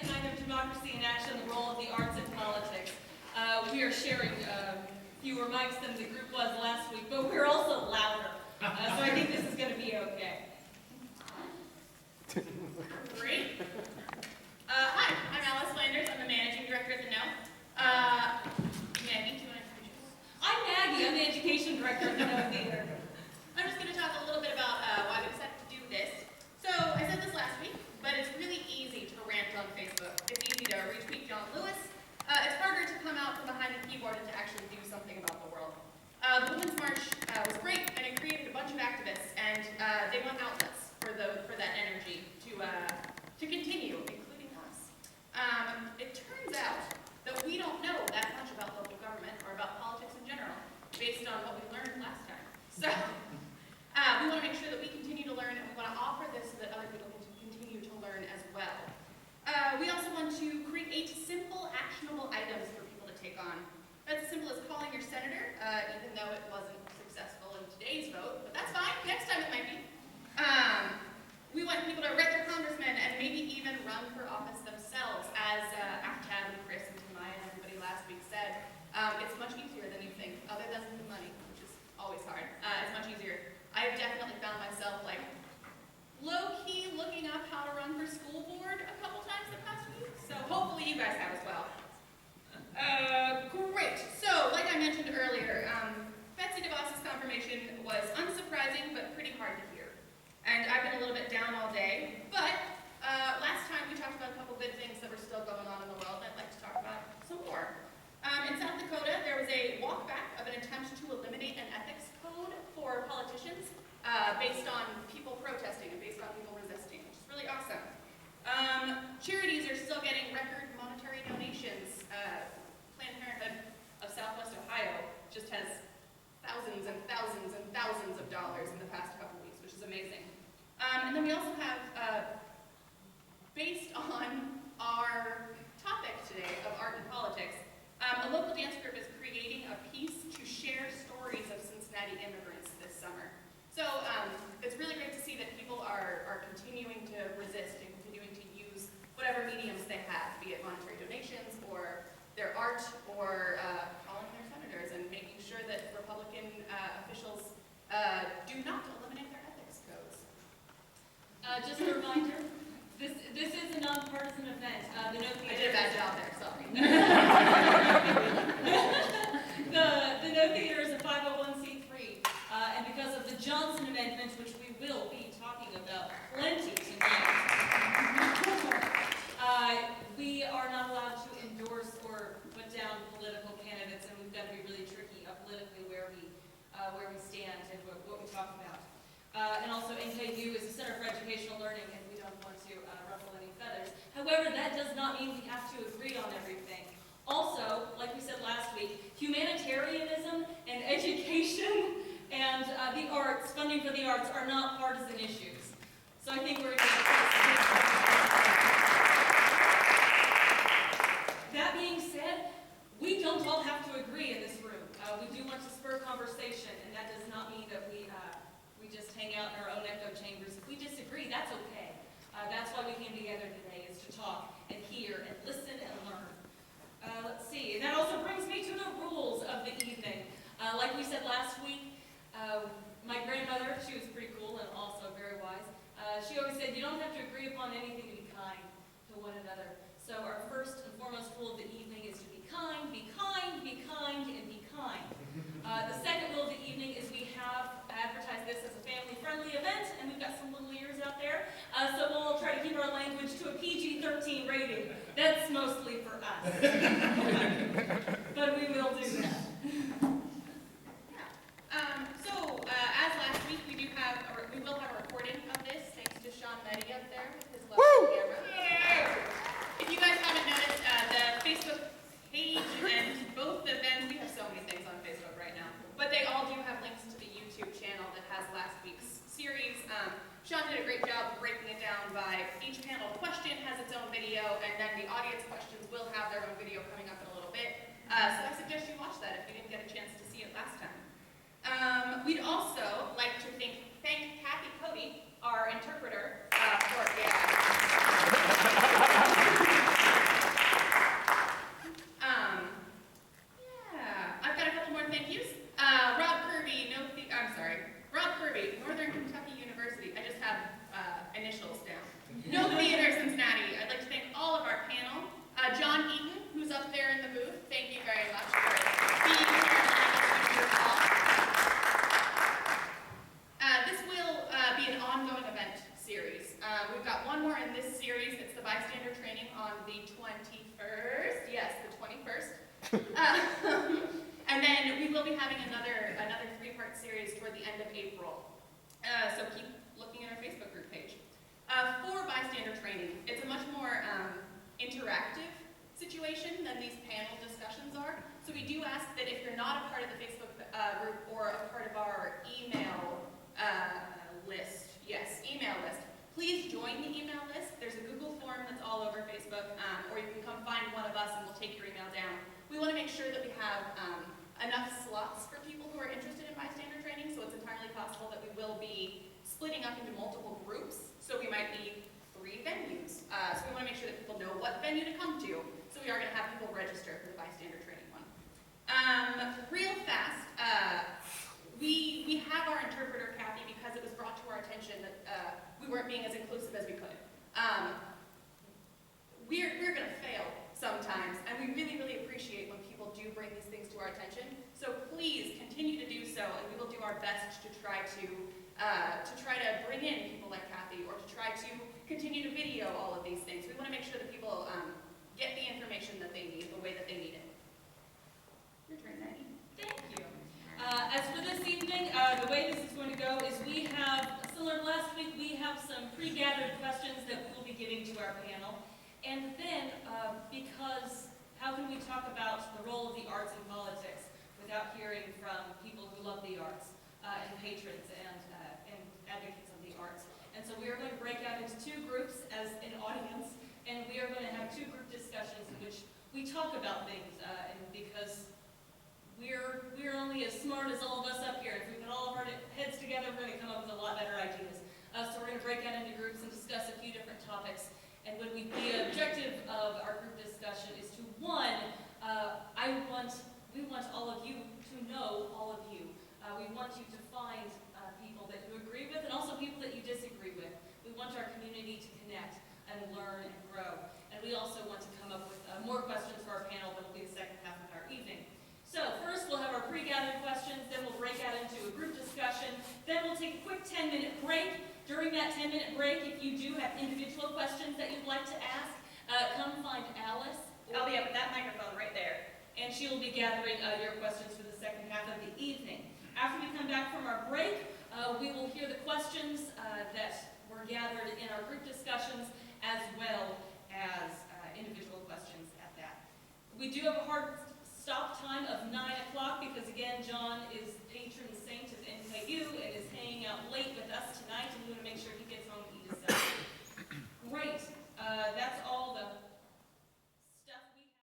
second night of Democracy in Action, the role of the arts in politics. We are sharing fewer mics than the group was last week, but we're also louder. So I think this is going to be okay. Great. Hi, I'm Flanders. I'm the managing director at the No. Maggie, do you want to introduce yourself? I'm Maggie. I'm the education director at the No Theater. I'm just going to talk a little bit about why we decided to do this. So I said this last week, but it's really easy to rant on Facebook. It's easy to retweet John Lewis. It's harder to come out from behind the keyboard and to actually do something about the world. The Women's March was great, and it created a bunch of activists, and they want outlets for that energy to continue, including us. It turns out that we don't know that much about local government or about politics in general, based on what we learned last time. So we want to make sure that we continue to learn, and we want to offer this so that other people can continue to learn as well. We also want to create simple, actionable items for people to take on. That's as simple as calling your senator, even though it wasn't successful in today's vote, but that's fine. Next time it might be. We want people to write their congressman and maybe even run for office themselves, as Aftab and Chris and Tamaya and everybody last week said. It's much easier than you think, other than the money, which is always hard. It's much easier. I've definitely found myself like low-key looking up how to run for school board a couple times the past week, so hopefully you guys have as well. Great. So, like I mentioned earlier, Betsy DeVos's confirmation was unsurprising but pretty hard to hear. And I've been a little bit down all day, but last time we talked about a couple good things that were still going on in the world, and I'd like to talk about some more. In South Dakota, there was a walkback of an attempt to eliminate an ethics code for politicians based on people protesting and based on people resisting, which is really awesome. Charities are still getting record monetary donations. Planned Parenthood of Southwest Ohio just has thousands and thousands and thousands of dollars in the past couple weeks, which is amazing. And then we also have, based on our topic today of art and politics, a local dance group is creating a piece to share stories of Cincinnati immigrants this summer. So it's really great to see that people are continuing to resist and continuing to use whatever mediums they have, be it monetary donations or their art or calling their senators and making sure that Republican officials do not eliminate their ethics codes. Just a reminder, this is a nonpartisan event. The No Theater I did a bad job there, sorry. The No Theater is a 501c3, and because of the Johnson Amendment, which we will be talking about plenty tonight, we are not allowed to endorse or put down political candidates, and we've got to be really tricky politically where we stand and what we talk about. And also, NKU is a Center for Educational Learning, and we don't want to ruffle any feathers. However, that does not mean we have to agree on everything. Also, like we said last week, humanitarianism and education and the arts, funding for the arts, are not partisan issues. So I think we're going That being said, we don't all have to agree in this room. We do want to spur conversation, and that does not mean that we just hang out in our own echo chambers. If we disagree, that's okay. That's why we came together today, is to talk and hear and listen and learn. Let's see, and that also brings me to the rules of the evening. Like we said last week, my grandmother, she was pretty cool and also very wise. She always said, you don't have to agree upon anything to be kind to one another. So our first and foremost rule of the evening is to be kind, be kind, be kind, and be kind. The second rule of the evening is we have advertised this as a family-friendly event, and we've got some little ears out there. So we'll try to keep our language to a PG-13 rating. That's mostly for us. But we will do that. As last week, we will have a recording of this, thanks to Sean Meddy up there with his lovely camera. If you guys haven't noticed, the Facebook page and both the events, we have so many things on Facebook right now, but they all do have links to the YouTube channel that has last week's series. Sean did a great job breaking it down by each panel question has its own video, and then the audience questions will have their own video coming up in a little bit. So I suggest you watch that if you didn't get a chance We've got one more in this series. It's the bystander training on the 21st. Yes, the 21st. And then we will be having another 3-part series toward the end of April. So keep looking at our Facebook group page. For bystander training, it's a much more interactive situation than these panel discussions are. So we do ask that if you're not a part of the Facebook group or a part of our email list, email list, please join the email list. There's a Google form that's all over Facebook, or you can come find one of us and we'll take your email down. We want to make sure that we have enough slots for people who are interested in bystander training, so it's entirely possible that we will be splitting up into multiple groups. So we might need 3 venues. So we want to make sure that people know what venue to come to. So we are going to have people register for the bystander training one. Real fast, we have our interpreter, Kathy, because it was brought to our attention that we weren't being as inclusive as we could. We're going to fail sometimes, and we really, really appreciate when people do bring these things to our attention. So please continue to do so, and we will do our best to try to bring in people like Kathy, or to try to continue to video all of these things. We want to make sure that people get the information that they need the way that they need it. Your turn, Maggie. Thank you. As for this evening, the way this is going to go is we have, similar to last week, we have some pre-gathered questions that we will be giving to our panel. And then, because how can we talk about the role of the arts in politics without hearing from people who love the arts and patrons and advocates of the arts? And so we are going to break out into 2 groups as an audience, and we are going to have 2 group discussions in which we talk about things, and because we're only as smart as all of us up here. If we put all of our heads together, we're going to come up with a lot better ideas. So we're going to break out into groups and discuss a few different topics. And when the objective of our group discussion is to, one, we want all of you to know all of you. We want you to find people that you agree with and also people that you disagree with. We want our community to connect and learn and grow. And we also want to come up with more questions for our panel that will be the second half of our evening. So first we'll have our pre-gathered questions, then we'll break out into a group discussion, then we'll take a quick 10-minute break. During that 10-minute break, if you do have individual questions that you'd like to ask, come find Alice. I'll be up at that microphone right there. And she will be gathering your questions for the second half of the evening. After we come back from our break, we will hear the questions that were gathered in our group discussions, as well